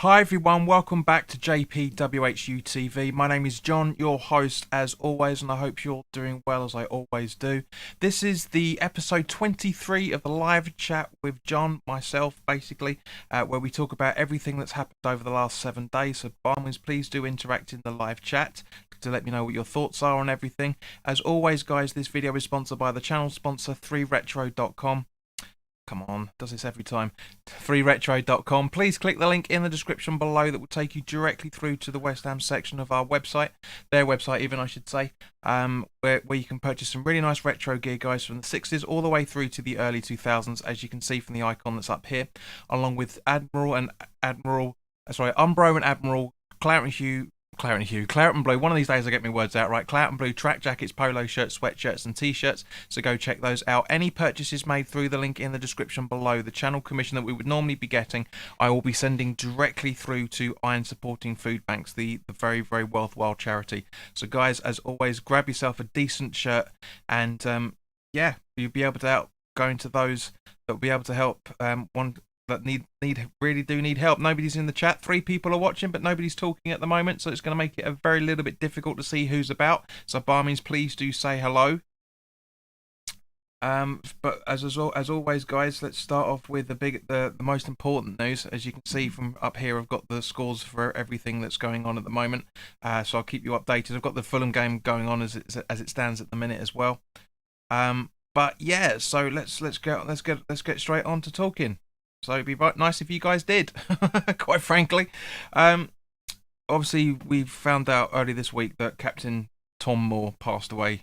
Hi everyone, welcome back to JPWHU TV. My name is John, your host as always, and I hope you're doing well as I always do. This is the episode 23 of the live chat with John, myself, basically, where we talk about everything that's happened over the last 7 days. So by all means, please do interact in the live chat to let me know what your thoughts are on everything. As always, guys, this video is sponsored by the channel sponsor 3retro.com. Come on, does this every time. 3retro.com. Please click the link in the description below that will take you directly through to the West Ham section of our website. Their website even, I should say, where you can purchase some really nice retro gear, guys, from the 60s all the way through to the early 2000s, as you can see from the icon that's up here, along with Umbro and Admiral Claret and Blue. One of these days I get my words out right. Claret and Blue track jackets, polo shirts, sweatshirts and t-shirts. So go check those out. Any purchases made through the link in the description below, the channel commission that we would normally be getting, I will be sending directly through to Iron Supporting Food Banks, the very, very worthwhile charity. So guys, as always, grab yourself a decent shirt and yeah, you'll be able to go into those that will be able to help one that really do need help. Nobody's in the chat. 3 people are watching, but nobody's talking at the moment, so it's going to make it a very little bit difficult to see who's about. So by all means, please do say hello. But as always, guys, let's start off with the most important news. As you can see from up here, I've got the scores for everything that's going on at the moment. So I'll keep you updated. I've got the Fulham game going on as it stands at the minute as well. But yeah, so let's get straight on to talking. So it'd be nice if you guys did, quite frankly. Obviously, we found out early this week that Captain Tom Moore passed away,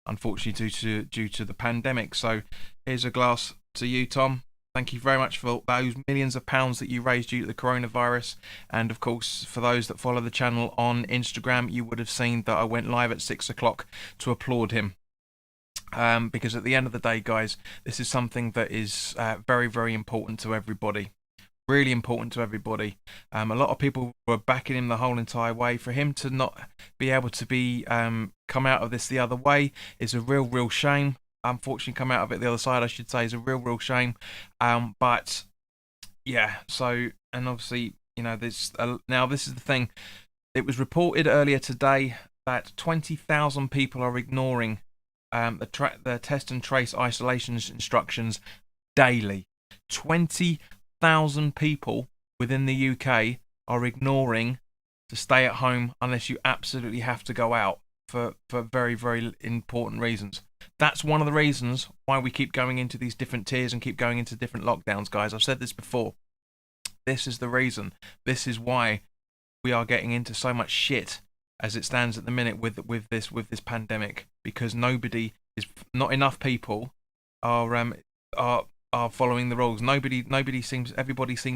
unfortunately, due to the pandemic. So here's a glass to you, Tom. Thank you very much for those millions of pounds that you raised due to the coronavirus. And of course, for those that follow the channel on Instagram, you would have seen that I went live at 6 o'clock to applaud him. Because at the end of the day, guys, this is something that is very, very important to everybody. Really important to everybody. A lot of people were backing him the whole entire way. For him to not be able to be come out of this the other way is a real shame. Unfortunately, come out of it the other side, I should say, is a real shame. But yeah, so, and obviously, you know, now this is the thing. It was reported earlier today that 20,000 people are ignoring the test and trace isolation instructions daily. 20,000 people within the UK are ignoring to stay at home unless you absolutely have to go out for very, very important reasons. That's one of the reasons why we keep going into these different tiers and keep going into different lockdowns, guys. I've said this before. This is the reason. This is why we are getting into so much shit as it stands at the minute with this pandemic, because not enough people are following the rules. Everybody seems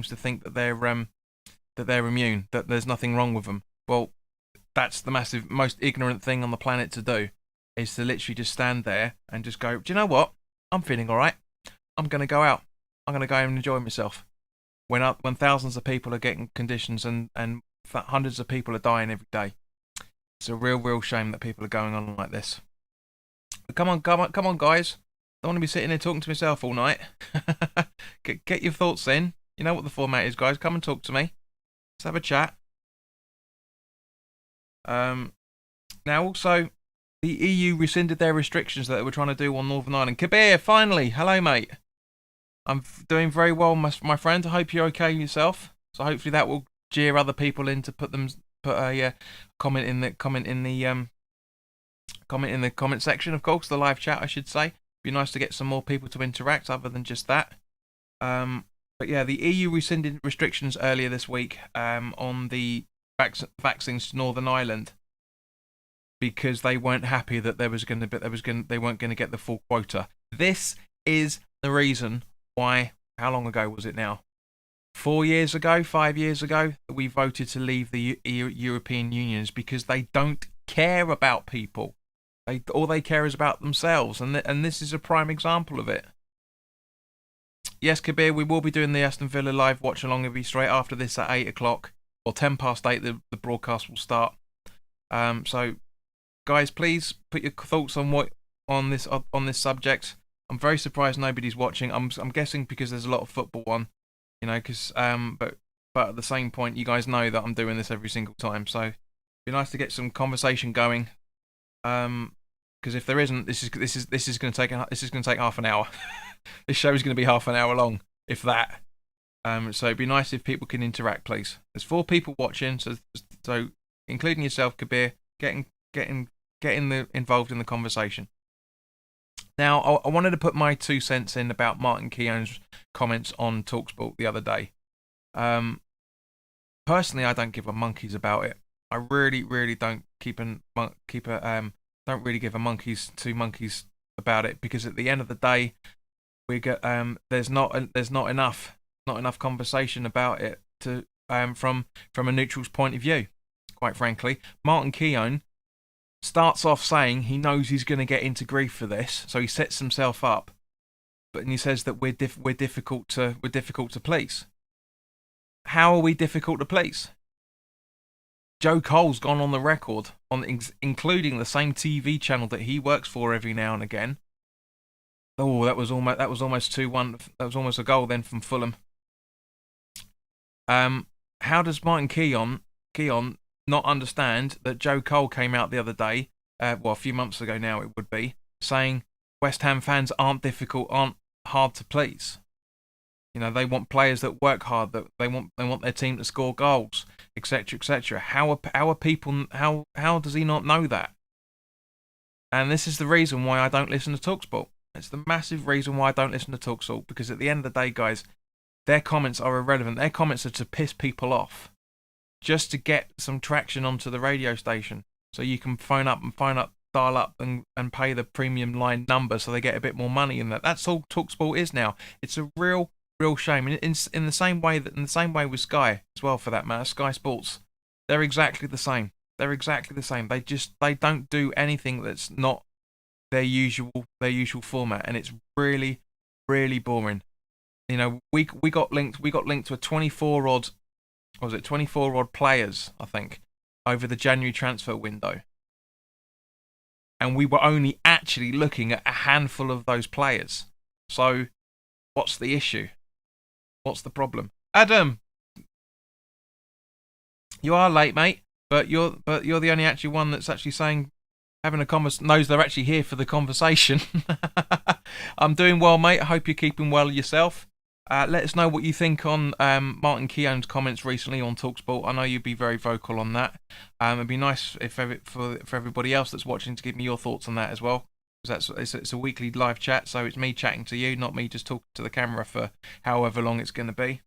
to think that they're immune, that there's nothing wrong with them. Well, that's the most ignorant thing on the planet to do, is to literally just stand there and just go, do you know what? I'm feeling all right. I'm going to go out. I'm going to go and enjoy myself. When thousands of people are getting conditions and hundreds of people are dying every day. It's a real shame that people are going on like this. But come on, guys. I don't want to be sitting here talking to myself all night. Get your thoughts in. You know what the format is, guys. Come and talk to me. Let's have a chat. Now, also, the EU rescinded their restrictions that they were trying to do on Northern Ireland. Kabir, finally. Hello, mate. I'm doing very well, my friend. I hope you're okay yourself. So hopefully that will jeer other people in to put a comment in the comment section, of course, the live chat, I should say. Be nice to get some more people to interact other than just that. But yeah, the EU rescinded restrictions earlier this week on the vaccines to Northern Ireland because they weren't happy that they weren't going to get the full quota. This is the reason why. How long ago was it now? 4 years ago, 5 years ago, that we voted to leave the European Union, is because they don't care about people. All they care is about themselves, and this is a prime example of it. Yes, Kabir, we will be doing the Aston Villa live watch along with you straight after this at 8 o'clock, or 10 past 8. The broadcast will start. So, guys, please put your thoughts on this subject. I'm very surprised nobody's watching. I'm guessing because there's a lot of football on. You know, because but but at the same point, you guys know that I'm doing this every single time, so it'd be nice to get some conversation going. Because if there isn't, this is going to take half an hour. This show is going to be half an hour long, if that. So it'd be nice if people can interact, please. There's 4 people watching, so including yourself, Kabir, getting involved in the conversation. Now, I wanted to put my 2 cents in about Martin Keown's comments on TalkSport the other day. Personally, I don't give a monkeys about it. I really don't don't really give a monkeys 2 monkeys about it, because at the end of the day, we get there's not enough conversation about it to from a neutral's point of view. Quite frankly, Martin Keown starts off saying he knows he's going to get into grief for this, so he sets himself up. But he says that we're difficult to please. How are we difficult to please? Joe Cole's gone on the record, including the same TV channel that he works for every now and again. Oh, that was almost 2-1. That was almost a goal then from Fulham. How does Martin Keown not understand that Joe Cole came out the other day, a few months ago now it would be, saying West Ham fans aren't hard to please. You know, they want players that work hard, that they want their team to score goals, etc., etc. How does he not know that? And this is the reason why I don't listen to TalkSport. It's the massive reason why I don't listen to TalkSport, because at the end of the day, guys, their comments are irrelevant. Their comments are to piss people off, just to get some traction onto the radio station, so you can dial up and pay the premium line number so they get a bit more money in that. That's all TalkSport is now. It's a real shame. In the same way with Sky as well, for that matter, Sky Sports, they're exactly the same. They don't do anything that's not their usual format, and it's really boring. You know, we got linked to a 24 odd players, I think, over the January transfer window, and we were only actually looking at a handful of those players. So what's the issue? What's the problem? Adam, you are late, mate, but you're the only actually one that's actually saying, having a knows they're actually here for the conversation. I'm doing well, mate. I hope you're keeping well yourself. Let us know what you think on Martin Keown's comments recently on TalkSport. I know you'd be very vocal on that. It'd be nice for everybody else that's watching to give me your thoughts on that as well. It's a weekly live chat, so it's me chatting to you, not me just talking to the camera for however long it's going to be.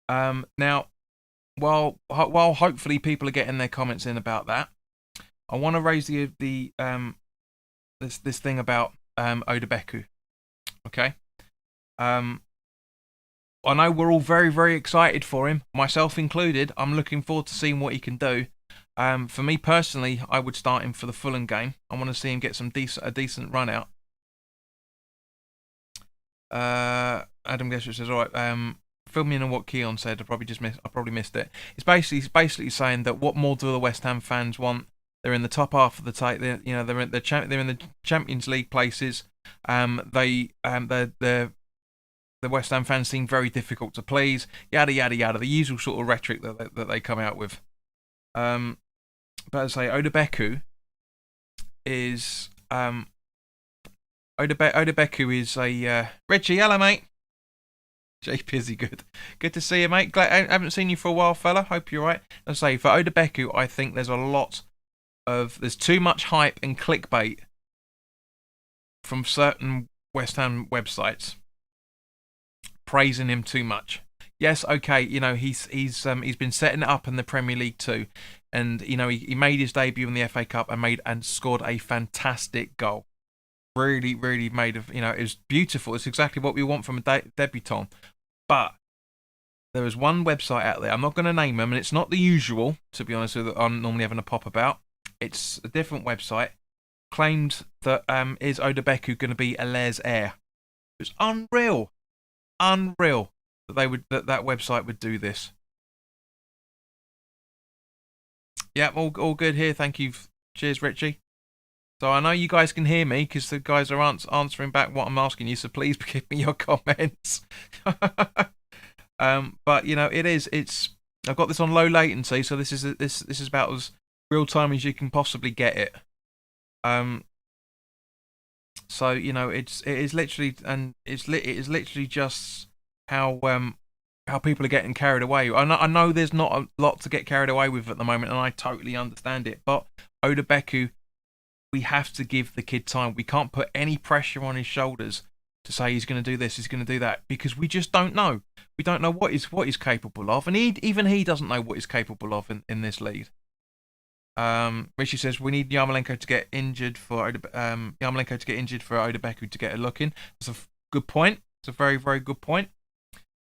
Now, while hopefully people are getting their comments in about that, I want to raise this thing about Odebeku. Okay. I know we're all very, very excited for him, myself included. I'm looking forward to seeing what he can do. For me personally, I would start him for the Fulham game. I want to see him get a decent run out. Adam Gesser says, all right, fill me in on what Keown said. I probably missed it. It's basically saying that what more do the West Ham fans want? They're in the top half of the table. They're in the Champions League places. The West Ham fans seem very difficult to please. Yada yada yada. The usual sort of rhetoric that they come out with. But as I say, Odebeku is a Richie. Hello, mate. JP, is he good? Good to see you, mate. Glad I haven't seen you for a while, fella. Hope you're right. As I say, for Odebeku, I think there's too much hype and clickbait from certain West Ham websites praising him too much. Yes, okay, you know, he's been setting it up in the Premier League too, and you know he made his debut in the FA Cup and scored a fantastic goal. Really made of, you know, it was beautiful. It's exactly what we want from a debutant. But there is one website out there, I'm not going to name them, and it's not the usual, to be honest with you, I'm normally having a pop about. It's a different website, claimed that is Odebeku going to be Alaire's heir. It's unreal that that website would do this. Yeah, all good here. Thank you. Cheers, Richie. So I know you guys can hear me because the guys are answering back what I'm asking you. So please give me your comments. But you know, it's I've got this on low latency, so this is about as real time as you can possibly get it. Um, so you know, it is literally, and it is literally just how people are getting carried away. I know there's not a lot to get carried away with at the moment, and I totally understand it. But Oda Beku, we have to give the kid time. We can't put any pressure on his shoulders to say he's going to do this, he's going to do that, because we just don't know. We don't know what he's capable of, and even he doesn't know what he's capable of in this league. Richie says we need Yarmolenko to get injured for Yarmolenko to get injured for Oda Beku to get a look in. That's a good point. It's a very, very good point.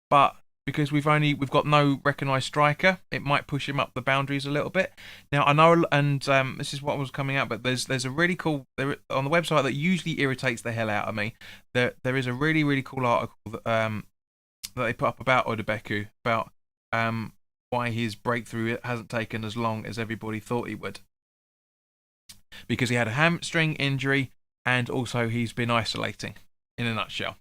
But because we've got no recognised striker, it might push him up the boundaries a little bit. Now I know, and this is what was coming out, but there's a really cool on the website that usually irritates the hell out of me. There is a really, really cool article that they put up about Oda Beku, about why his breakthrough hasn't taken as long as everybody thought he would, because he had a hamstring injury and also he's been isolating. In a nutshell,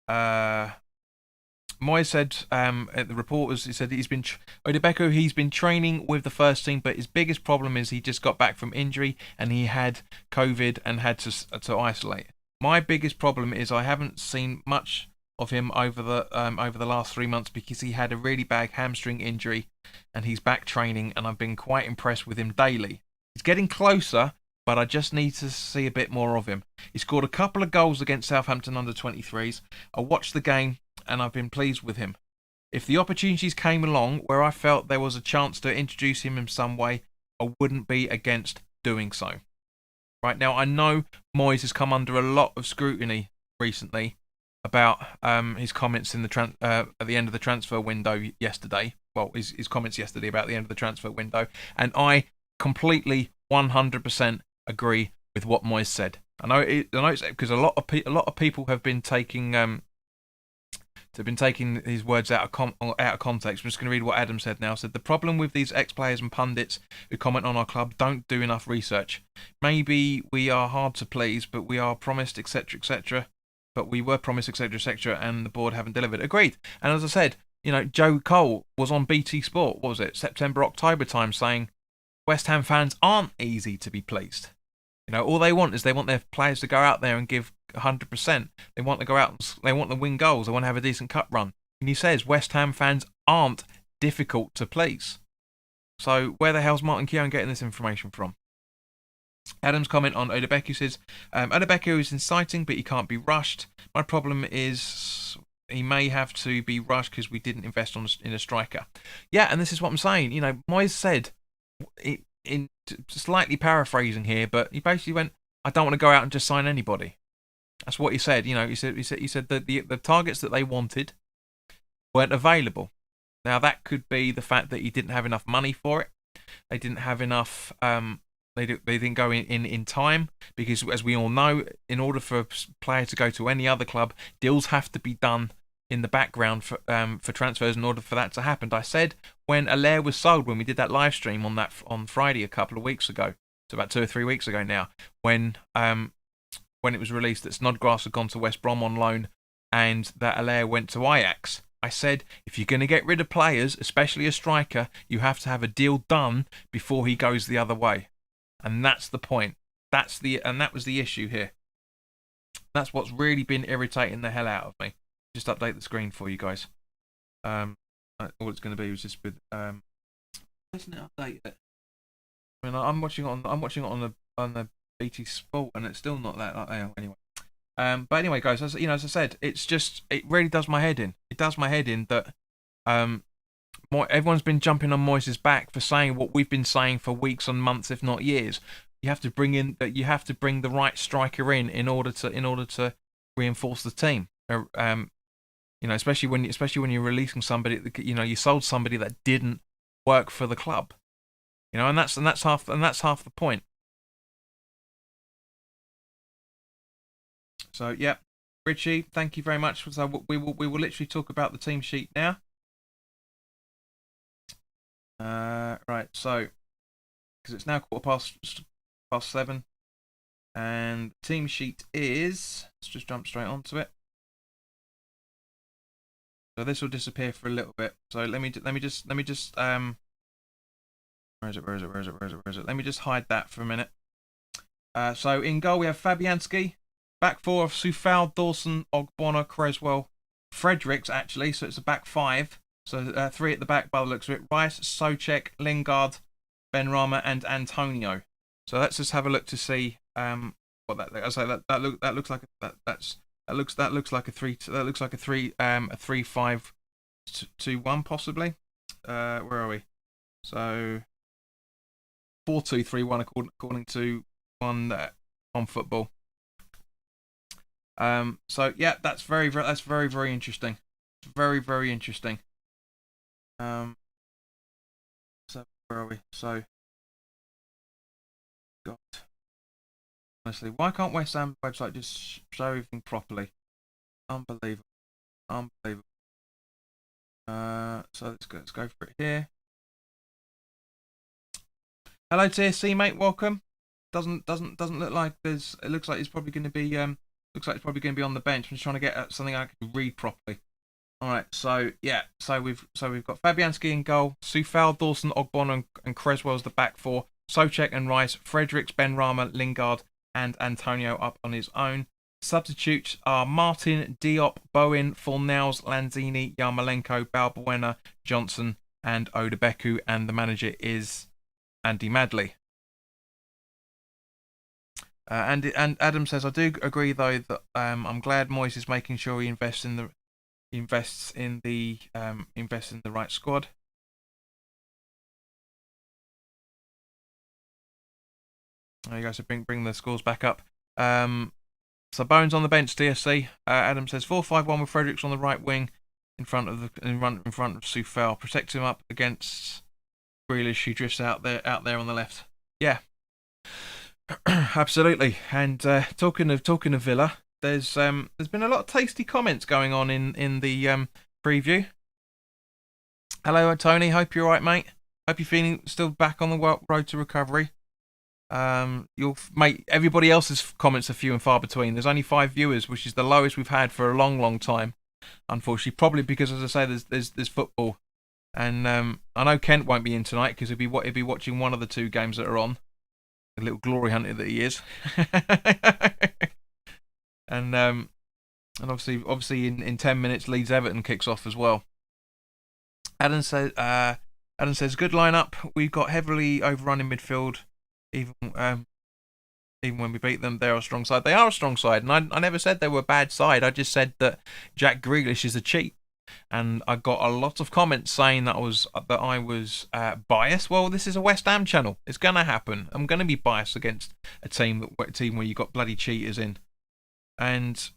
Moyes said at the report he said he's been Oda Beku, he's been training with the first team, but his biggest problem is he just got back from injury and he had COVID and had to isolate. My biggest problem is I haven't seen much of him over the last 3 months because he had a really bad hamstring injury, and he's back training, and I've been quite impressed with him daily. He's getting closer, but I just need to see a bit more of him. He scored a couple of goals against Southampton under-23s. I watched the game, and I've been pleased with him. If the opportunities came along where I felt there was a chance to introduce him in some way, I wouldn't be against doing so. Right now, I know Moyes has come under a lot of scrutiny recently about his comments in the at the end of the transfer window yesterday. Well, his comments yesterday about the end of the transfer window, and I completely 100% agree with what Moyes said. I know it's because a lot of people have been taking his words out of context. I'm just going to read what Adam said now. Said the problem with these ex-players and pundits who comment on our club don't do enough research. Maybe we are hard to please, but we are promised, etc., etc. But we were promised, etc., etc., and the board haven't delivered. Agreed. And as I said, you know, Joe Cole was on BT Sport. What was it, September, October time, saying West Ham fans aren't easy to be pleased. You know, all they want is their players to go out there and give 100%. They want to go out and they want to win goals. They want to have a decent cup run. And he says West Ham fans aren't difficult to please. So where the hell's Martin Keown getting this information from? Adam's comment on Oda Beku says, Oda Beku is inciting, but he can't be rushed. My problem is he may have to be rushed because we didn't invest in a striker. Yeah, and this is what I'm saying. You know, Moyes said, in slightly paraphrasing here, but he basically went, I don't want to go out and just sign anybody. That's what he said. You know, he said that the targets that they wanted weren't available. Now that could be the fact that he didn't have enough money for it. They didn't have enough. They didn't go in time, because as we all know, in order for a player to go to any other club, deals have to be done in the background for transfers in order for that to happen. I said when Allaire was sold, when we did that live stream on Friday a couple of weeks ago, so about 2 or 3 weeks ago now, when it was released that Snodgrass had gone to West Brom on loan and that Allaire went to Ajax, I said if you're going to get rid of players, especially a striker, you have to have a deal done before he goes the other way. And that's the point. That was the issue here. That's what's really been irritating the hell out of me. Just update the screen for you guys. All it's going to be was just with doesn't it update it? I mean, I'm watching it on the BT Sport, and it's still not that. Anyway. But anyway, guys, as I said, it really does my head in. It does my head in that everyone's been jumping on Moyes' back for saying what we've been saying for weeks and months, if not years. You have to bring the right striker in order to reinforce the team. You know, especially when you're releasing somebody, you know, you sold somebody that didn't work for the club. You know, and that's half the point. So yeah, Richie, thank you very much. So we will literally talk about the team sheet now. Right, so because it's now 7:15, and the team sheet is, let's just jump straight onto it. So this will disappear for a little bit. So let me just where is it? Where is it? Where is it? Where is it? Where is it? Let me just hide that for a minute. So in goal we have Fabianski, back four of Soufal, Dawson, Ogbonna, Creswell, Fredericks actually. So it's a back five. So three at the back by the looks of it: Rice, Souček, Lingard, Benrahma, and Antonio. So let's just have a look to see what that. I say that looks like that looks like a 3-5-2-1 possibly. Where are we? So 4-2-3-1 according to on football. So yeah, that's very interesting. It's very interesting. So where are we? So God, honestly, why can't West Ham's website just show everything properly? Unbelievable. So let's go for it here. Hello TSC mate, welcome. Doesn't look like there's. It looks like it's probably going to be on the bench. I'm just trying to get something I can read properly. All right, so yeah, so we've got Fabianski in goal, Soufal, Dawson, Ogbonna, and Creswell's the back four, Souček and Rice, Fredericks, Benrahma, Lingard, and Antonio up on his own. Substitutes are Martin, Diop, Bowen, Fornals, Lanzini, Yarmolenko, Balbuena, Johnson, and Odebeku, and the manager is Andy Madley. And Adam says, I do agree though that I'm glad Moyes is making sure he invests in the right squad. There you go. So bring the scores back up. So Bones on the bench, DSC. Adam says 4-5-1 with Fredericks on the right wing, in front of Soufal, protect him up against Grealish, who drifts out there on the left. Yeah, absolutely. And talking of Villa, there's been a lot of tasty comments going on in the preview. Hello, Tony. Hope you're alright, mate. Hope you're feeling still back on the road to recovery. Everybody else's comments are few and far between. There's only 5 viewers, which is the lowest we've had for a long time. Unfortunately, probably because, as I say, there's football, and I know Kent won't be in tonight because he'll be watching one of the 2 games that are on. A little glory hunter that he is. And obviously in 10 minutes Leeds Everton kicks off as well. Adam says good lineup. We've got heavily overrun in midfield. Even when we beat them, they're a strong side. They are a strong side, and I never said they were a bad side. I just said that Jack Grealish is a cheat, and I got a lot of comments saying that I was biased. Well, this is a West Ham channel. It's gonna happen. I'm gonna be biased against a team where you got bloody cheaters in, and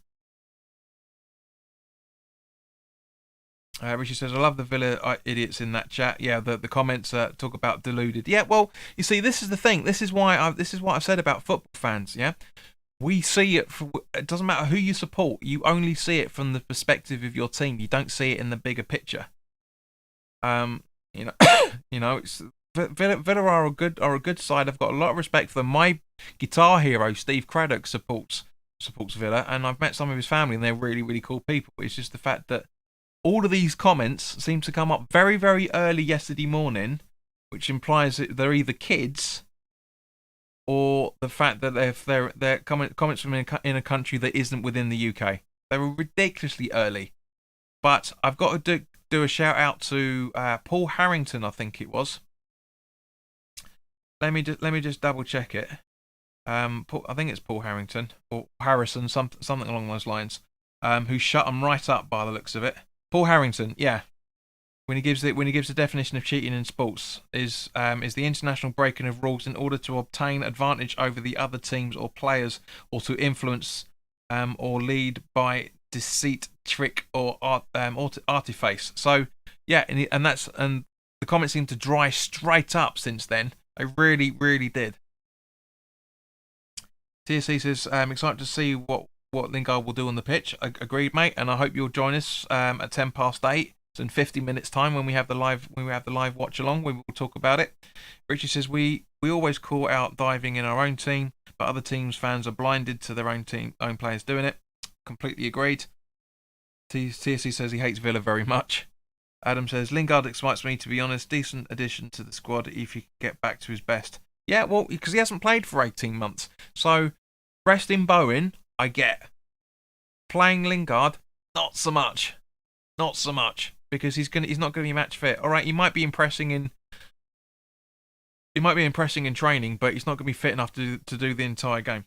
Richie says, I love the Villa idiots in that chat. Yeah, the comments talk about deluded. Yeah, well, you see, this is the thing. This is what I've said about football fans. Yeah, we see it. It doesn't matter who you support. You only see it from the perspective of your team. You don't see it in the bigger picture. It's Villa are a good side. I've got a lot of respect for them. My guitar hero, Steve Craddock, supports Villa, and I've met some of his family, and they're really cool people. It's just the fact that all of these comments seem to come up very, very early yesterday morning, which implies that they're either kids or the fact that they're comments from in a country that isn't within the UK. They were ridiculously early. But I've got to do a shout out to Paul Harrington, I think it was. Let me just double check it. I think it's Paul Harrington or Harrison, something along those lines. Who shut them right up by the looks of it. Paul Harrington, yeah. When he gives the definition of cheating in sports is the international breaking of rules in order to obtain advantage over the other teams or players, or to influence or lead by deceit, trick, or artifice. So yeah, and the comments seem to dry straight up since then. They really did. TSC says excited to see what Lingard will do on the pitch. Agreed, mate, and I hope you'll join us at 8:10. So in 50 minutes time, when we have the live watch along, we will talk about it. Richie says we always call out diving in our own team, but other teams' fans are blinded to their own players doing it. Completely agreed. TSC says he hates Villa very much. Adam says Lingard excites me, to be honest. Decent addition to the squad if he can get back to his best. Yeah, well, because he hasn't played for 18 months. So, resting Bowen, I get. Playing Lingard, not so much. Not so much. Because he's not gonna be match fit. Alright, he might be impressing in training, but he's not gonna be fit enough to do the entire game.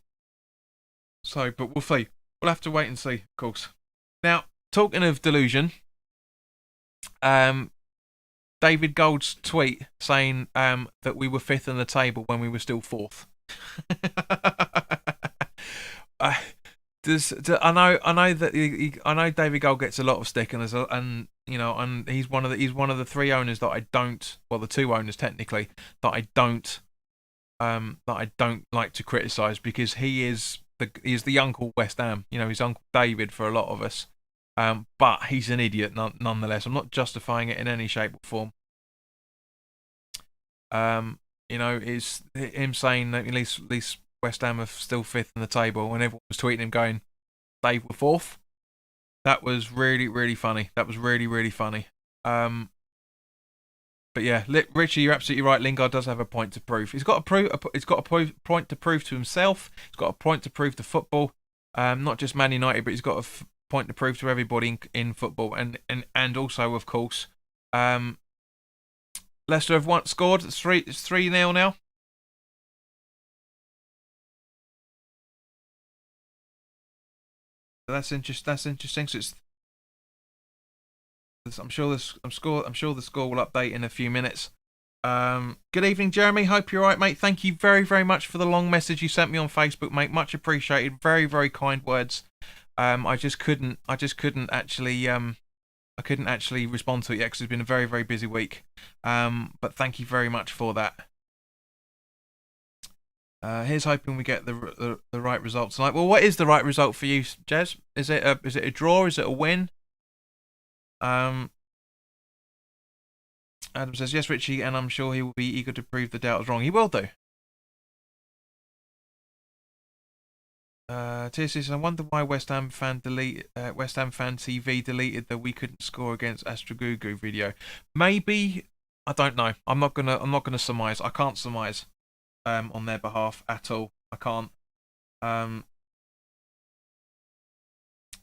So, but we'll see. We'll have to wait and see, of course. Now, talking of delusion, David Gold's tweet saying that we were fifth in the table when we were still fourth. I know David Gold gets a lot of stick, and he's one of the three owners that I don't, well, the two owners technically that I don't like to criticise, because he's the Uncle West Ham. He's Uncle David for a lot of us. But he's an idiot nonetheless. I'm not justifying it in any shape or form. It's him saying that at least West Ham are still fifth in the table, and everyone was tweeting him going, Dave, we're fourth. That was really, really funny. That was really, really funny. But yeah, Richie, you're absolutely right. Lingard does have a point to prove. He's got a point to prove to himself. He's got a point to prove to football. Not just Man United, but he's got a point to prove to everybody in football, and also, of course, Leicester have scored. It's 3-0 now. That's interesting. So I'm sure the score will update in a few minutes. Good evening, Jeremy. Hope you're right, mate. Thank you very, very much for the long message you sent me on Facebook, mate. Much appreciated. Very, very kind words. I couldn't actually respond to it yet because it's been a very, very busy week. But thank you very much for that. Here's hoping we get the right result tonight. Well, what is the right result for you, Jez? Is it a draw? Is it a win? Adam says yes, Richie, and I'm sure he will be eager to prove the doubters wrong. He will do. TS says, I wonder why West Ham Fan TV deleted the "we couldn't score against Astragugu" video. Maybe, I don't know. I'm not gonna surmise. I can't surmise on their behalf at all. I can't. Yeah,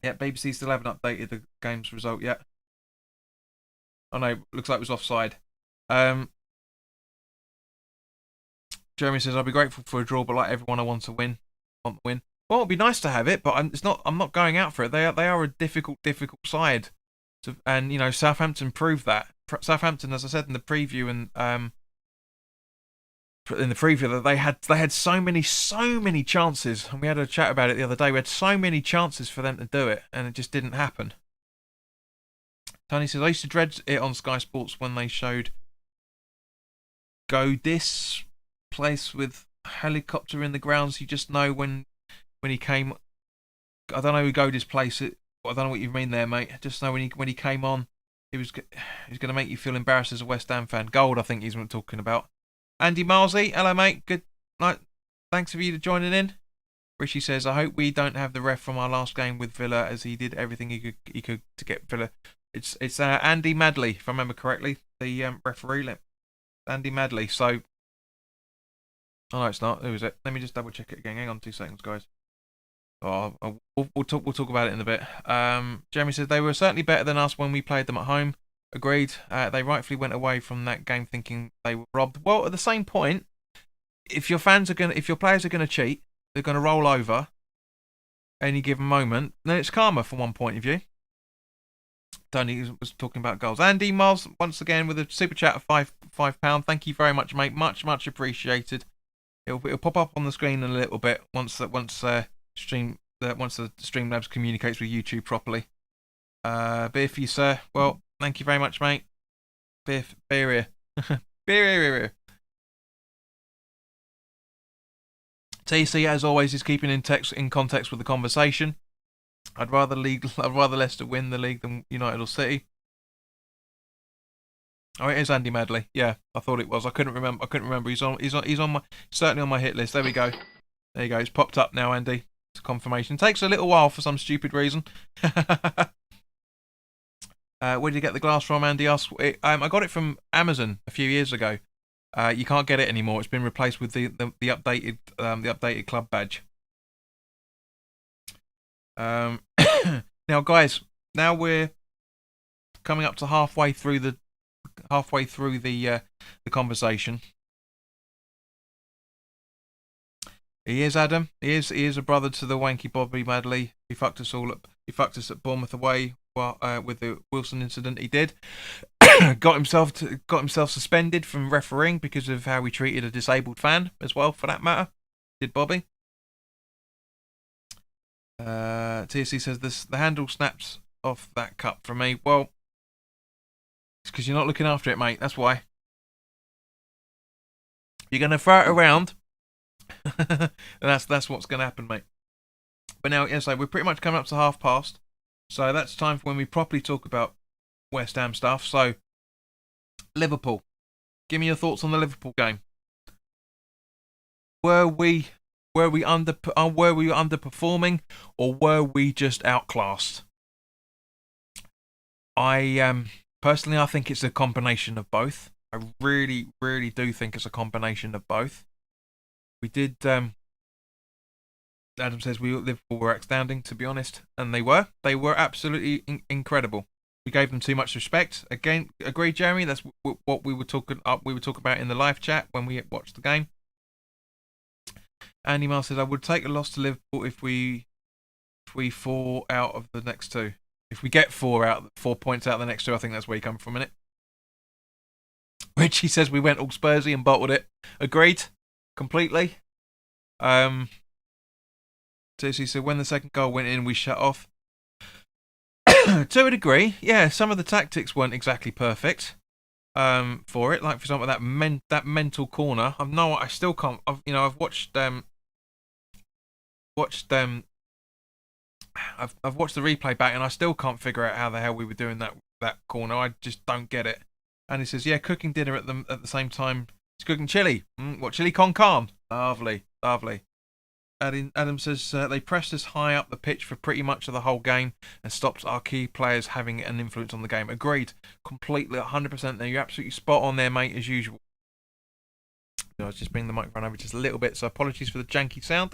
BBC still haven't updated the game's result yet. Oh no, looks like it was offside. Jeremy says, I'll be grateful for a draw, but like everyone, I want to win. Well, it'd be nice to have it, but I'm not going out for it. They are a difficult side, and Southampton proved that. Southampton, as I said in the preview, that they had so many chances, and we had a chat about it the other day. We had so many chances for them to do it, and it just didn't happen. Tony says, I used to dread it on Sky Sports when they showed Godis place with helicopter in the grounds. You just know when he came. I don't know who Godis place it. I don't know what you mean there, mate. Just know when he came on, he was going to make you feel embarrassed as a West Ham fan. Gold, I think he's what I'm talking about. Andy Marlsey, hello, mate. Good night. Thanks for you joining in. Richie says, I hope we don't have the ref from our last game with Villa, as he did everything he could to get Villa. It's Andy Madley, if I remember correctly, the referee. Andy Madley. So, oh no, it's not. Who is it? Let me just double check it again. Hang on 2 seconds, guys. Oh, we'll talk about it in a bit. Jeremy says they were certainly better than us when we played them at home. Agreed. They rightfully went away from that game thinking they were robbed. Well, at the same point, if your players are gonna cheat, they're gonna roll over any given moment, then it's karma from one point of view. Tony was talking about goals. Andy Miles once again with a super chat of £5. Thank you very much, mate. Much appreciated. It'll pop up on the screen in a little bit once the Streamlabs communicates with YouTube properly. Beer for you, sir. Well, thank you very much, mate. Beer here. Beer. TC, as always, is keeping in context with the conversation. I'd rather Leicester win the league than United or City. Oh, it is Andy Madley. Yeah, I thought it was. I couldn't remember. He's certainly on my hit list. There we go. There you go. It's popped up now, Andy. It's confirmation. It takes a little while for some stupid reason. Where did you get the glass from? Andy asked. I got it from Amazon a few years ago. You can't get it anymore. It's been replaced with the updated club badge. Now, guys, now we're coming up to halfway through the conversation. He is Adam. He is a brother to the wanky Bobby Madley. He fucked us at Bournemouth away. With the Wilson incident, he did. got himself suspended from refereeing because of how he treated a disabled fan as well, for that matter. Did Bobby? TSC says the handle snaps off that cup for me. Well, it's because you're not looking after it, mate. That's why. You're gonna throw it around, and that's what's gonna happen, mate. But now, so we're pretty much coming up to 1:30, so that's time for when we properly talk about West Ham stuff. So, Liverpool, give me your thoughts on the Liverpool game. Were we underperforming, or were we just outclassed? Personally, I think it's a combination of both. I really, really do think it's a combination of both. We did. Adam says Liverpool were outstanding, to be honest, and they were. They were absolutely incredible. We gave them too much respect. Again, agree, Jeremy. That's what we were talking about in the live chat when we watched the game. Andy Miles says, I would take a loss to Liverpool if we fall out of the next two. If we get 4 points out of the next two, I think that's where you come from, innit? Richie says we went all Spursy and bottled it. Agreed. Completely. Tissy said when the second goal went in, we shut off. To a degree, yeah. Some of the tactics weren't exactly perfect. For it, like for example that mental corner. I still can't. I've watched I've watched the replay back and I still can't figure out how the hell we were doing that corner. I just don't get it. And he says, yeah, cooking dinner at the same time. He's cooking chili. What, chili con carne? Lovely. Adam says they pressed us high up the pitch for pretty much of the whole game and stopped our key players having an influence on the game. Agreed. Completely, 100% there. You're absolutely spot on there, mate, as usual. I was just bringing the microphone over just a little bit, so apologies for the janky sound.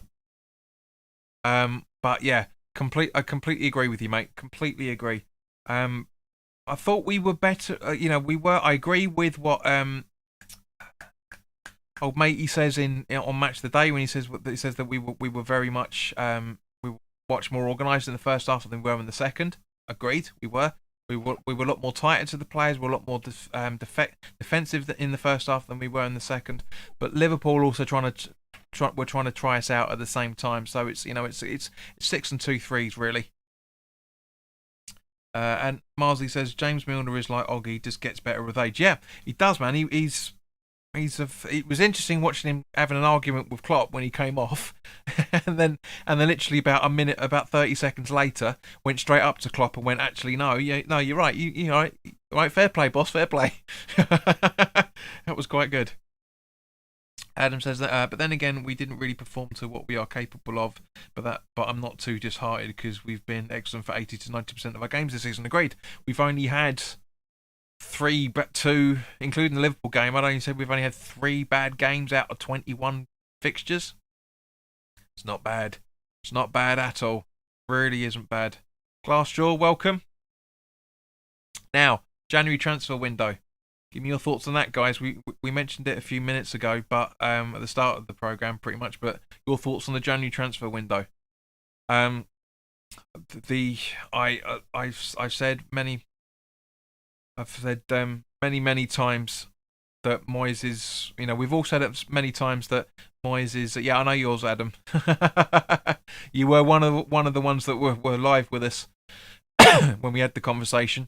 But yeah, I completely agree with you, mate. Completely agree. I thought we were better. I agree with what old matey says on Match of the Day when he says that we were very much we were much more organised in the first half than we were in the second. Agreed, we were. We were a lot more tighter to the players. We were a lot more defensive in the first half than we were in the second. But Liverpool also trying to try us out at the same time. So it's 6 and 2 threes really. And Marsley says James Milner is like Oggy, just gets better with age. Yeah, he does, man. It was interesting watching him having an argument with Klopp when he came off, and then literally about 30 seconds later, went straight up to Klopp and went, actually, no, you're right. You right, fair play, boss, fair play. That was quite good. Adam says that, but then again, we didn't really perform to what we are capable of. But I'm not too disheartened because we've been excellent for 80 to 90% of our games this season. Agreed. We've only had 3, but 2, including the Liverpool game. I'd only say we've only had 3 bad games out of 21 fixtures. It's not bad. It's not bad at all. Really isn't bad. Glassjaw, welcome. Now, January transfer window. Give me your thoughts on that, guys. We mentioned it a few minutes ago, but at the start of the program, pretty much. But your thoughts on the January transfer window? I've said many times that Moyes is. We've all said it many times that Moyes is. Yeah, I know yours, Adam. You were one of the ones that were live with us when we had the conversation.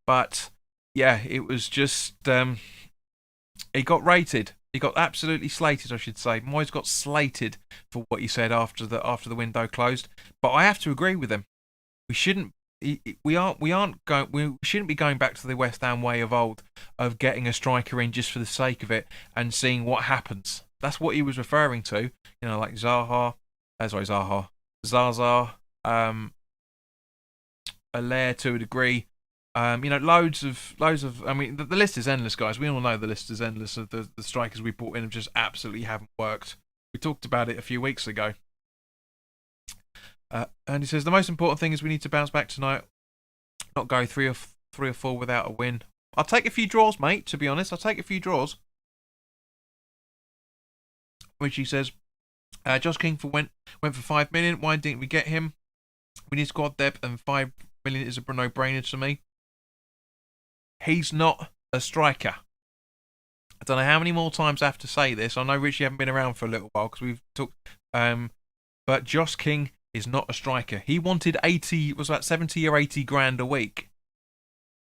But yeah, it was just he got rated. He got absolutely slated, I should say. Moyes got slated for what he said after the window closed. But I have to agree with him. We shouldn't be going back to the West Ham way of old of getting a striker in just for the sake of it and seeing what happens. That's what he was referring to. Like Zaza. Allaire to a degree. Loads of. I mean, the list is endless, guys. We all know the list is endless of the strikers we brought in have just absolutely haven't worked. We talked about it a few weeks ago. And he says the most important thing is we need to bounce back tonight, not go three or four without a win. I'll take a few draws, mate. To be honest, I'll take a few draws. Which he says, Josh King went for 5 million. Why didn't we get him? We need squad depth, and 5 million is a no-brainer to me. He's not a striker. I don't know how many more times I have to say this. I know, Rich, you haven't been around for a little while because we've talked. But Josh King is not a striker. He wanted 70 or 80 grand a week.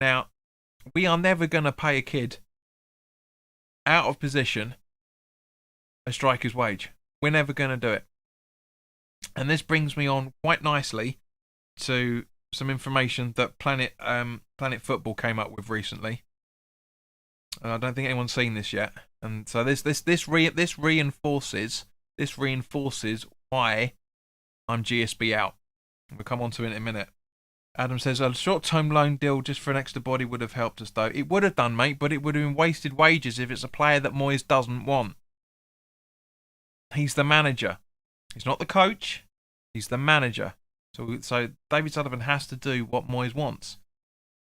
Now, we are never going to pay a kid out of position a striker's wage. We're never going to do it. And this brings me on quite nicely to some information that Planet Football came up with recently. I don't think anyone's seen this yet, and so this reinforces why I'm GSB out. We'll come on to it in a minute. Adam says a short-term loan deal just for an extra body would have helped us, though. It would have done, mate, but it would have been wasted wages if it's a player that Moyes doesn't want. He's the manager. He's not the coach. He's the manager. So David Sullivan has to do what Moyes wants.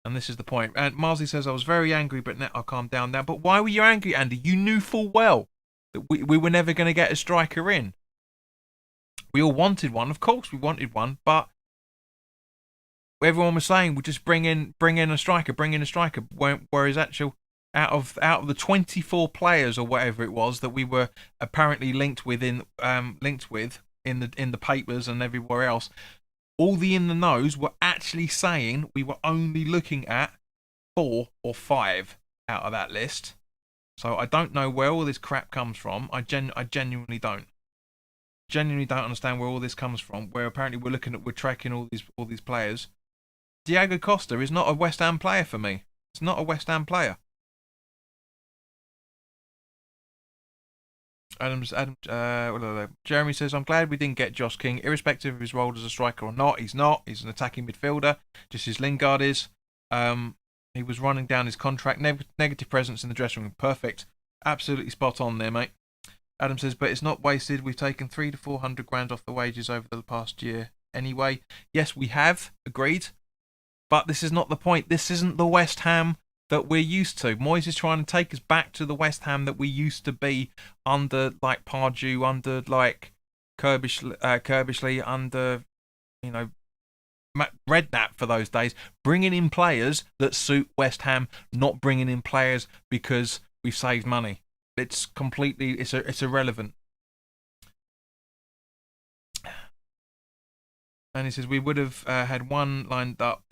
And this is the point. And Marsley says, I was very angry, but now I'll calm down now. But why were you angry, Andy? You knew full well that we were never going to get a striker in. We all wanted one. Of course we wanted one. But everyone was saying, we'll just bring in a striker. Whereas actual out of the 24 players or whatever it was that we were apparently linked with in the papers and everywhere else, all the in the knows were actually saying we were only looking at 4 or 5 out of that list. So I don't know where all this crap comes from. I genuinely don't. Genuinely don't understand where all this comes from. Where apparently we're tracking all these players. Diego Costa is not a West Ham player for me. It's not a West Ham player. Jeremy says, I'm glad we didn't get Josh King, irrespective of his role as a striker or not. He's not. He's an attacking midfielder, just as Lingard is. He was running down his contract. Negative presence in the dressing room. Perfect. Absolutely spot on there, mate. Adam says, but it's not wasted. We've taken 300 to 400 grand off the wages over the past year. Anyway, yes, we have. Agreed. But this is not the point. This isn't the West Ham that we're used to. Moyes is trying to take us back to the West Ham that we used to be under, like Pardew, under like Kirbishley, under Redknapp for those days. Bringing in players that suit West Ham, not bringing in players because we've saved money. It's irrelevant. And he says we would have had one lined up.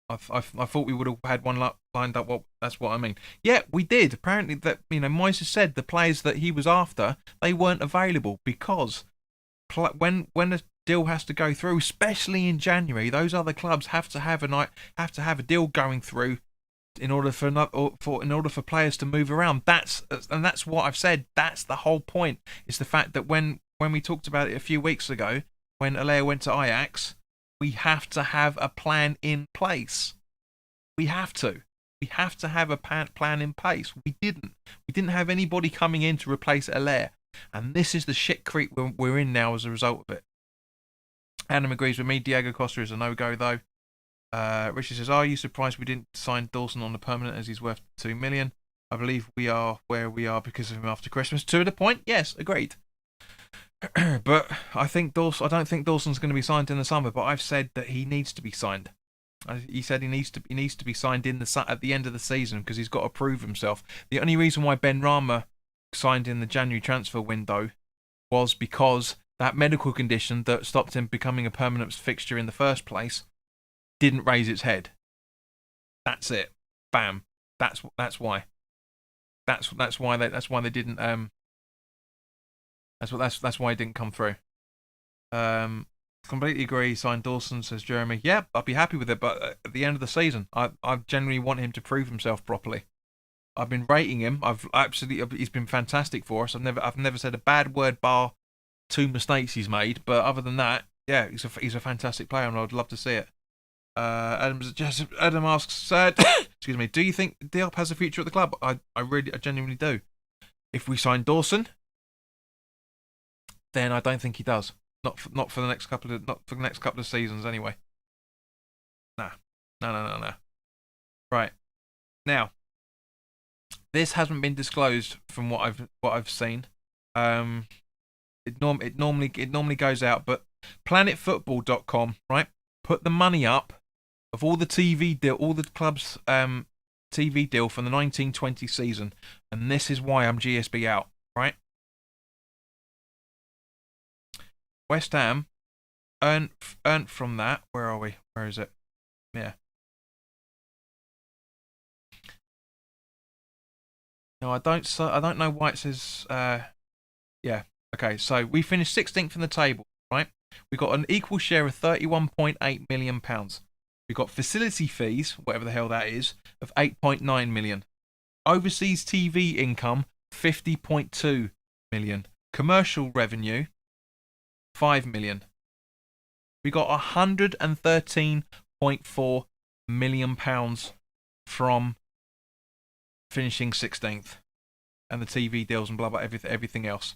I thought we would have had one lined up. Well, that's what I mean. Yeah, we did. Apparently, that Moyes has said the players that he was after, they weren't available because when a deal has to go through, especially in January, those other clubs have to have a deal going through in order for players to move around. That's what I've said. That's the whole point. It's the fact that when we talked about it a few weeks ago, when Allaire went to Ajax. We have to have a plan in place. We have to have a plan in place. We didn't have anybody coming in to replace Allaire. And this is the shit creep we're in now as a result of it. Adam agrees with me. Diego Costa is a no-go, though. Richard says, are you surprised we didn't sign Dawson on the permanent as he's worth 2 million? I believe we are where we are because of him after Christmas. To the point, yes, agreed. But I don't think Dawson's going to be signed in the summer. But I've said that he needs to be signed. He said he needs to be signed at the end of the season because he's got to prove himself. The only reason why Ben Rama signed in the January transfer window was because that medical condition that stopped him becoming a permanent fixture in the first place didn't raise its head. That's it. Bam. That's why. That's why they didn't. That's why it didn't come through. Completely agree. Sign Dawson, says Jeremy. Yeah, I'd be happy with it, but at the end of the season, I genuinely want him to prove himself properly. I've been rating him. He's been fantastic for us. I've never said a bad word bar 2 mistakes he's made, but other than that, Yeah, he's a fantastic player, and I'd love to see it. Adam asks, excuse me, do you think Diop has a future at the club? I genuinely do. If we sign Dawson, then I don't think he does. Not for the next couple of seasons anyway. Nah, no. Right now, this hasn't been disclosed from what I've seen. Um, it normally goes out, but planetfootball.com, right, put the money up of all the TV deal, all the clubs TV deal from the 1920 season, and this is why I'm GSB out, right? West Ham earned from that. Where are we? Where is it? Yeah. No, I don't know why it says. Yeah. Okay. So we finished 16th in the table, right? We got an equal share of 31.8 million pounds. We got facility fees, whatever the hell that is, of 8.9 million. Overseas TV income, 50.2 million. Commercial revenue, 5 million. We got 113.4 million pounds from finishing 16th, and the TV deals and blah blah everything else.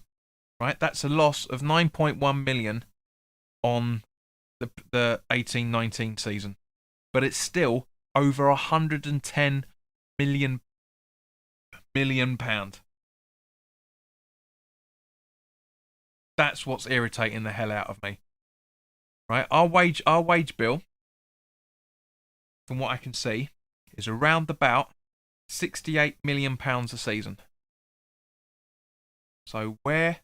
Right, that's a loss of 9.1 million on the 18-19 season, but it's still over 110 million pound. That's what's irritating the hell out of me. Right, our wage bill, from what I can see, is around about 68 million pounds a season. So where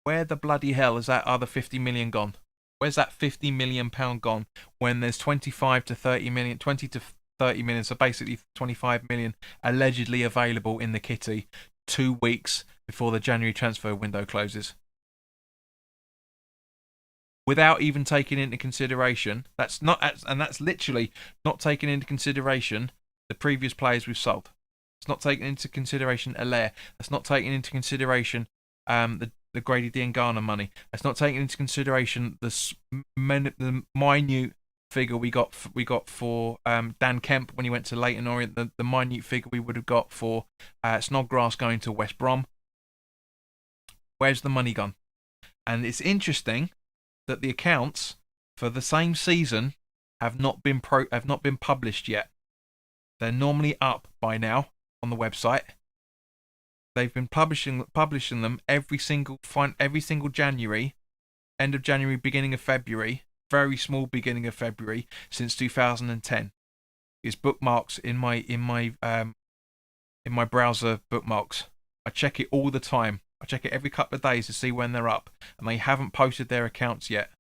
the bloody hell is that other 50 million gone? Where's that 50 million pound gone when there's 25 to 30 million, 20 to 30 million, so basically 25 million allegedly available in the kitty 2 weeks before the January transfer window closes? Without even taking into consideration, that's literally not taking into consideration the previous players we've sold. It's not taking into consideration Allaire. That's not taking into consideration the Grady Diangana money. That's not taking into consideration the minute figure we got for Dan Kemp when he went to Leyton Orient. The minute figure we would have got for Snodgrass going to West Brom. Where's the money gone? And it's interesting that the accounts for the same season have not been published yet. They're normally up by now on the website. They've been publishing them every single January, end of January, beginning of February, very small beginning of February since 2010. It's bookmarks in my browser bookmarks. I check it all the time. I check it every couple of days to see when they're up, and they haven't posted their accounts yet.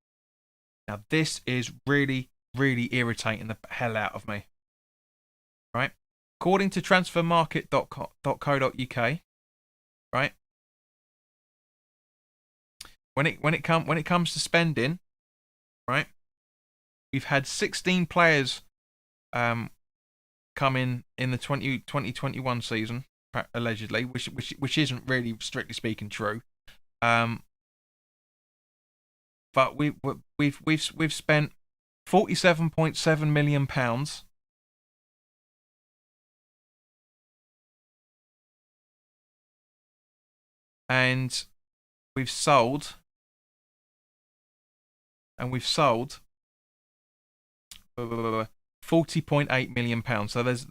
Now this is really, really irritating the hell out of me. Right? According to transfermarket.co.uk, right? When it comes to spending, right? We've had 16 players come in the 2021 season, allegedly, which isn't really strictly speaking true. But we've spent 47.7 million pounds. And we've sold 40.8 million pounds. So there's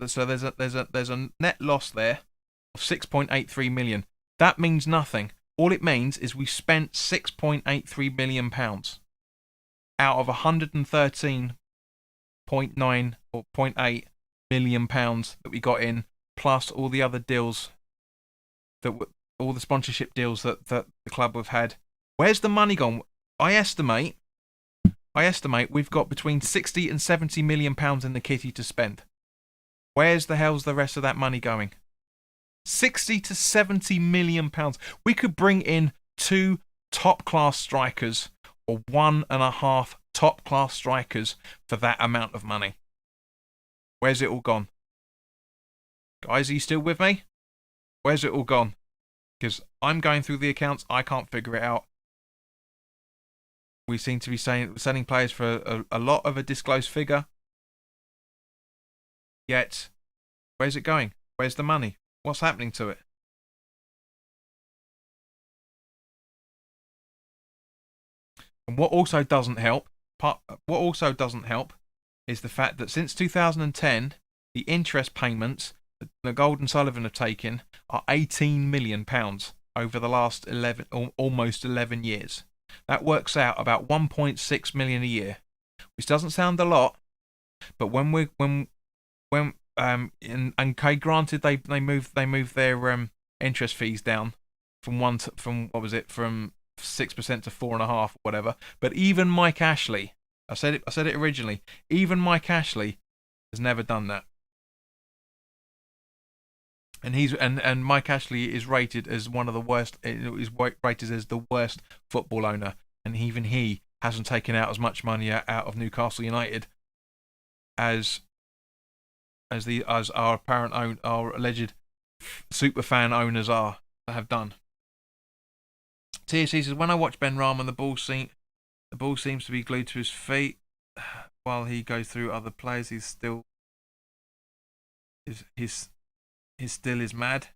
a net loss there of 6.83 million. That means nothing. All it means is we spent 6.83 million pounds out of 113.9 or 0.8 million pounds that we got in, plus all the other deals all the sponsorship deals that the club have had. Where's the money gone? I estimate we've got between 60 and 70 million pounds in the kitty to spend. Where's the hell's the rest of that money going? 60 to 70 million pounds. We could bring in 2 top-class strikers or 1.5 top-class strikers for that amount of money. Where's it all gone? Guys, are you still with me? Where's it all gone? Because I'm going through the accounts, I can't figure it out. We seem to be selling players for a lot of a disclosed figure. Yet, where's it going? Where's the money? What's happening to it? And what also doesn't help, is the fact that since 2010, the interest payments that Gold and Sullivan have taken are £18 million over the last 11, almost 11 years. That works out about 1.6 million a year, which doesn't sound a lot, but when and okay, granted they moved their interest fees down from what was it, from 6% to 4.5% or whatever. But even Mike Ashley, I said it originally. Even Mike Ashley has never done that. And and Mike Ashley is rated as one of the worst. Is rated as the worst football owner, and even he hasn't taken out as much money out of Newcastle United as our our alleged super fan owners have done. TSC says, when I watch Ben Rahman, the ball seems to be glued to his feet while he goes through other players. He's still is mad.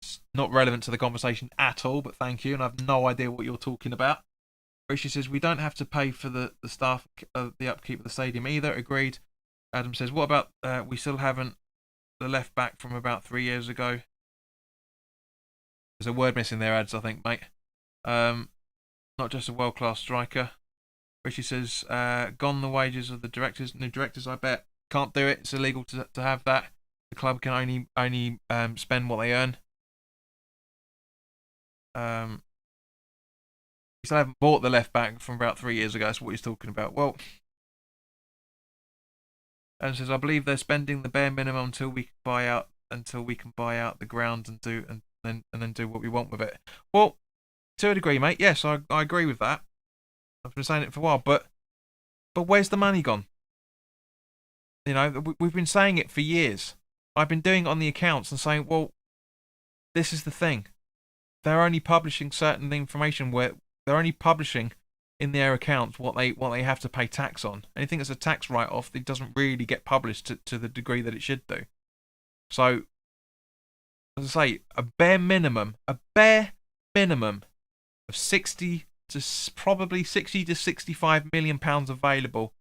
It's not relevant to the conversation at all, but thank you, and I have no idea what you're talking about. Rishi says, we don't have to pay for the staff, the upkeep of the stadium either. Agreed. Adam says, what about we still haven't the left back from about 3 years ago? There's a word missing there, Ads, I think, mate. Not just a world-class striker. Rishi says, gone the wages of the directors. New directors, I bet. Can't do it. It's illegal to have that. The club can only spend what they earn. We still haven't bought the left back from about 3 years ago. That's what he's talking about. Well, and says, I believe they're spending the bare minimum until we can buy out the ground and then do what we want with it. Well, to a degree, mate. Yes, I agree with that. I've been saying it for a while, but where's the money gone? You know, we've been saying it for years. I've been doing it on the accounts and saying, well, this is the thing. They're only publishing certain information where they're only publishing in their accounts what they have to pay tax on. Anything that's a tax write-off, it doesn't really get published to the degree that it should do. So, as I say, a bare minimum of 60 to 65 million pounds available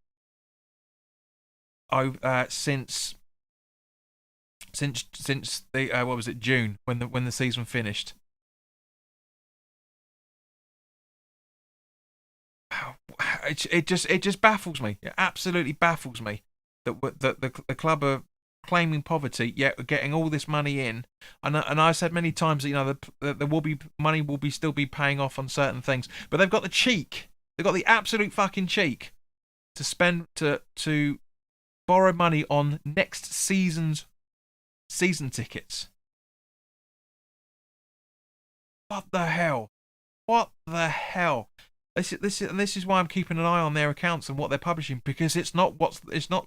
since the what was it, June, when the season finished. It just baffles me. It absolutely baffles me that the club are claiming poverty, yet getting all this money in. And I said many times that, you know, there will be money will be still be paying off on certain things, but they've got the cheek. They've got the absolute fucking cheek to spend to borrow money on next season's season tickets. What the hell? What the hell? This is why I'm keeping an eye on their accounts and what they're publishing, because it's not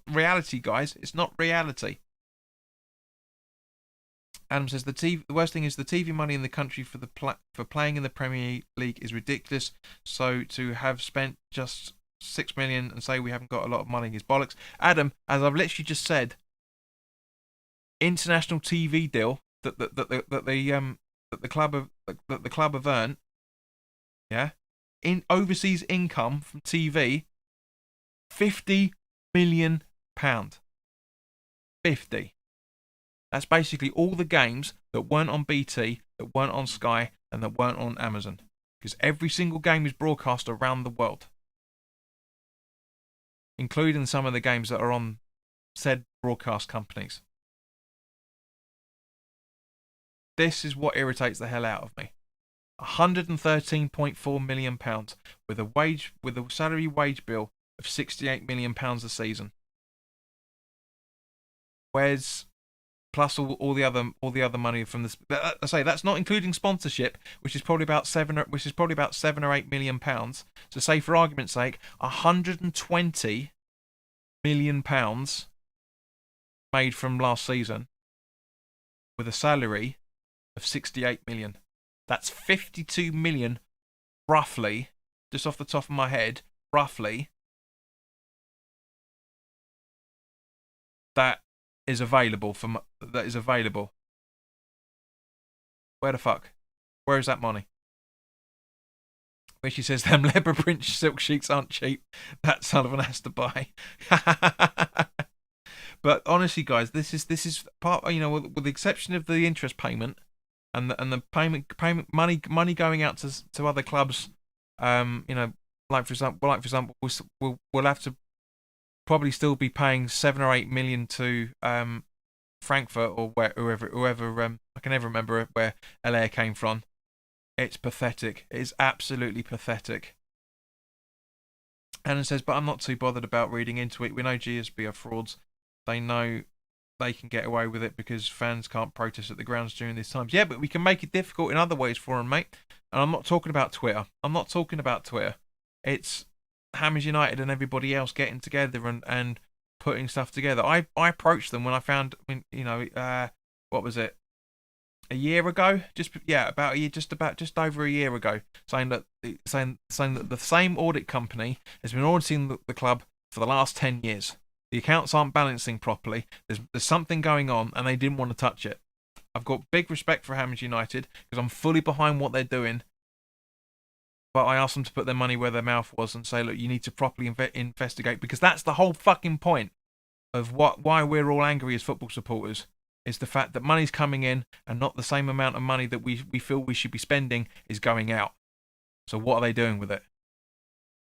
reality, guys. It's not reality. Adam says the worst thing is the TV money in the country for playing in the Premier League is ridiculous. So to have spent just 6 million and say we haven't got a lot of money is bollocks. Adam, as I've literally just said, international TV deal that the club have earned, yeah, in overseas income from TV, £50 million. 50. That's basically all the games that weren't on BT, that weren't on Sky, and that weren't on Amazon. Because every single game is broadcast around the world, including some of the games that are on said broadcast companies. This is what irritates the hell out of me. £113.4 million with a salary wage bill of £68 million a season. Where's plus all the other money from this? I say that's not including sponsorship, which is probably about £7 or £8 million. So say, for argument's sake, £120 million made from last season, with a salary of £68 million. That's £52 million roughly, just off the top of my head, roughly, that is available that is available. Where the fuck? Where is that money? Where she says them leopard print silk sheets aren't cheap. That Sullivan has to buy. But honestly, guys, this is part. With the exception of the interest payment and the payment money going out to other clubs. Like for example, we'll have to probably still be paying 7 or 8 million to Frankfurt or whoever I can never remember where LA came from. It's pathetic. It is absolutely pathetic. Alan says, but I'm not too bothered about reading into it. We know GSB are frauds. They know they can get away with it because fans can't protest at the grounds during these times. Yeah, but we can make it difficult in other ways for them, mate. And I'm not talking about Twitter. It's Hammers United and everybody else getting together and putting stuff together. I approached them when I found, what was it? A year ago, about a year, just over a year ago, saying that the same audit company has been auditing the club for the last 10 years. The accounts aren't balancing properly. There's something going on, and they didn't want to touch it. I've got big respect for Hammers United because I'm fully behind what they're doing. But I asked them to put their money where their mouth was and say, look, you need to properly investigate, because that's the whole fucking point of why we're all angry as football supporters. Is the fact that money's coming in and not the same amount of money that we feel we should be spending is going out. So what are they doing with it?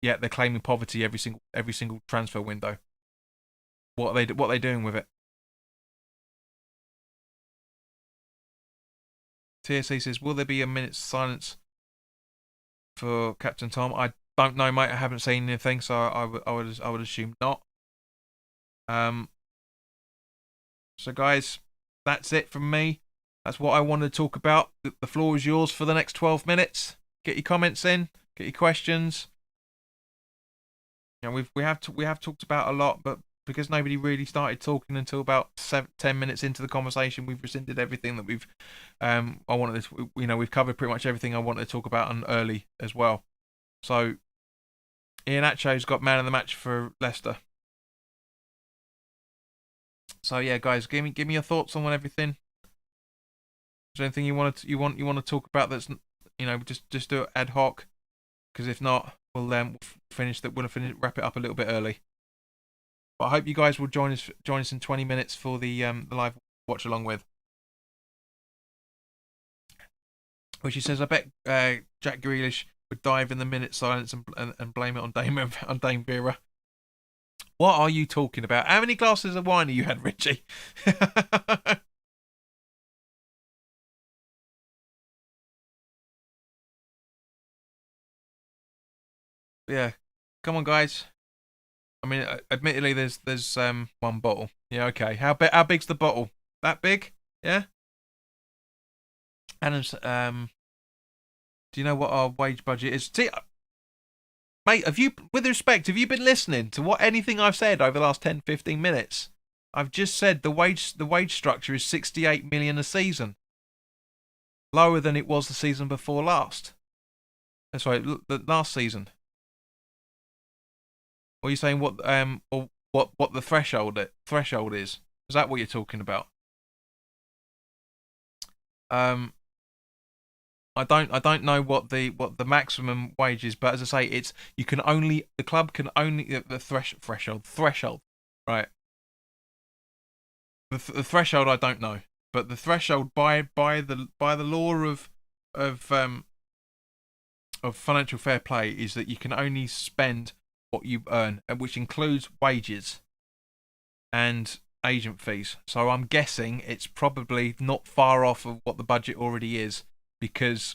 Yeah, they're claiming poverty every single transfer window. What are they doing with it? TSC says, will there be a minute's silence for Captain Tom? I don't know, mate. I haven't seen anything, so I would assume not. So guys, that's it from me. That's what I wanted to talk about. The floor is yours for the next 12 minutes. Get your comments in. Get your questions. We have talked about a lot, but because nobody really started talking until about 10 minutes into the conversation, we've rescinded everything that we've we've covered pretty much everything I wanted to talk about and early as well. So Ian Acho's got man of the match for Leicester. So yeah, guys, give me your thoughts on everything. Is there anything you want to talk about that's just do it ad hoc? Because if not, we'll wrap it up a little bit early. But I hope you guys will join us in 20 minutes for the live watch along with. Which he says, I bet Jack Grealish would dive in the minute silence and blame it on Dame Vera. What are you talking about? How many glasses of wine have you had, Richie? Yeah, come on, guys. I mean, admittedly, there's one bottle. Yeah, okay. How big's the bottle? That big? Yeah. And do you know what our wage budget is? See, mate, with respect, have you been listening to anything I've said over the last 10, 15 minutes? I've just said the wage structure is 68 million a season, lower than it was the season before last. That's right, the last season. Or are you saying what the threshold is? Is that what you're talking about? I don't know what the maximum wage is, but as I say, the club can only the threshold, right? The threshold I don't know, but the threshold by the law of financial fair play is that you can only spend what you earn, which includes wages and agent fees. So I'm guessing it's probably not far off of what the budget already is, because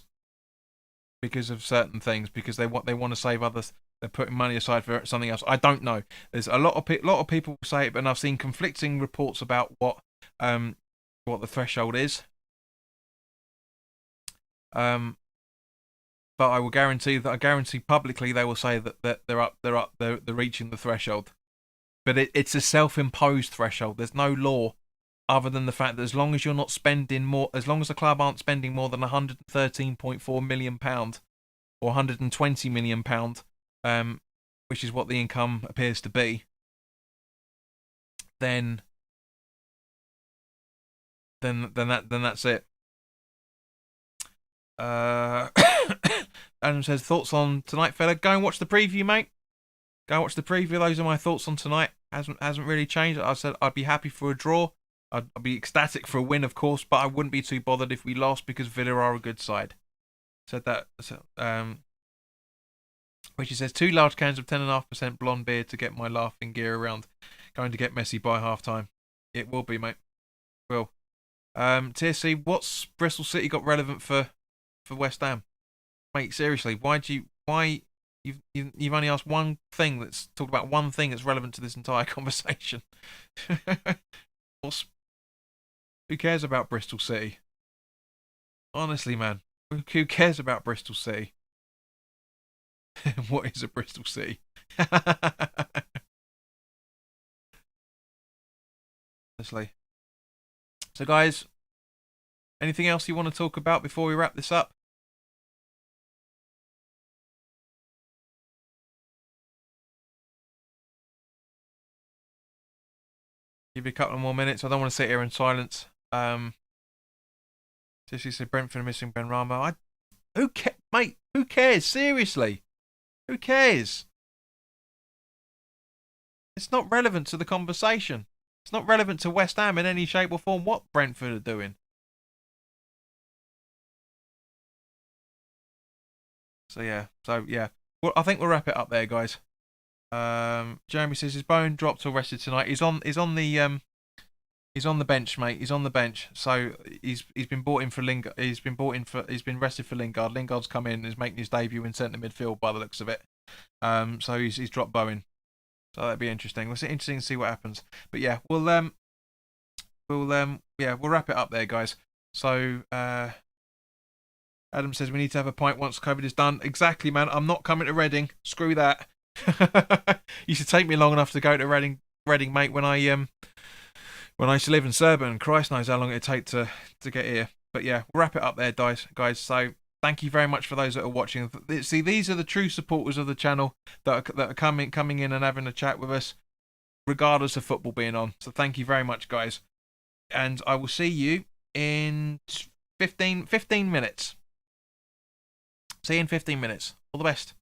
of certain things, because they want to save others. They're putting money aside for something else. I don't know. There's a lot of people say it, but I've seen conflicting reports about what the threshold is. But I guarantee publicly they will say that they're reaching the threshold. But it's a self-imposed threshold. There's no law other than the fact that as long as you're not spending more, as long as the club aren't spending more than £113.4 million or 120 million pound, which is what the income appears to be, then that's it. Adam says, thoughts on tonight, fella? Go and watch the preview, mate. Go and watch the preview. Those are my thoughts on tonight. Hasn't really changed. I said I'd be happy for a draw. I'd be ecstatic for a win, of course, but I wouldn't be too bothered if we lost because Villa are a good side. Said that. Which he says, 2 large cans of 10.5% blonde beer to get my laughing gear around. Going to get messy by half time. It will be, mate. Will. TSC, what's Bristol City got relevant for West Ham? Mate, seriously, why you've only asked one thing that's talked about one thing that's relevant to this entire conversation. Who cares about Bristol City? Honestly, man, who cares about Bristol City? What is a Bristol City? Honestly. So, guys, anything else you want to talk about before we wrap this up? Give you a couple of more minutes. I don't want to sit here in silence. Sissy said Brentford are missing Benrahma. Mate, who cares? Seriously. Who cares? It's not relevant to the conversation. It's not relevant to West Ham in any shape or form what Brentford are doing. So yeah. Well, I think we'll wrap it up there, guys. Jeremy says his bone dropped or rested tonight. He's on the bench, mate. He's on the bench. So he's been brought in for Lingard. He's been rested for Lingard. Lingard's come in, is making his debut in centre midfield by the looks of it. So he's dropped Bowen. So that'd be interesting. It's interesting to see what happens. But yeah, we'll wrap it up there, guys. So Adam says we need to have a pint once COVID is done. Exactly, man. I'm not coming to Reading. Screw that. Used to take me long enough to go to Reading, mate, when I used to live in Surbiton. Christ knows how long it'd take to get here. But yeah, we'll wrap it up there, guys. So thank you very much for those that are watching. See, these are the true supporters of the channel that are coming in and having a chat with us, regardless of football being on. So thank you very much, guys. And I will see you in 15 minutes. See you in 15 minutes. All the best.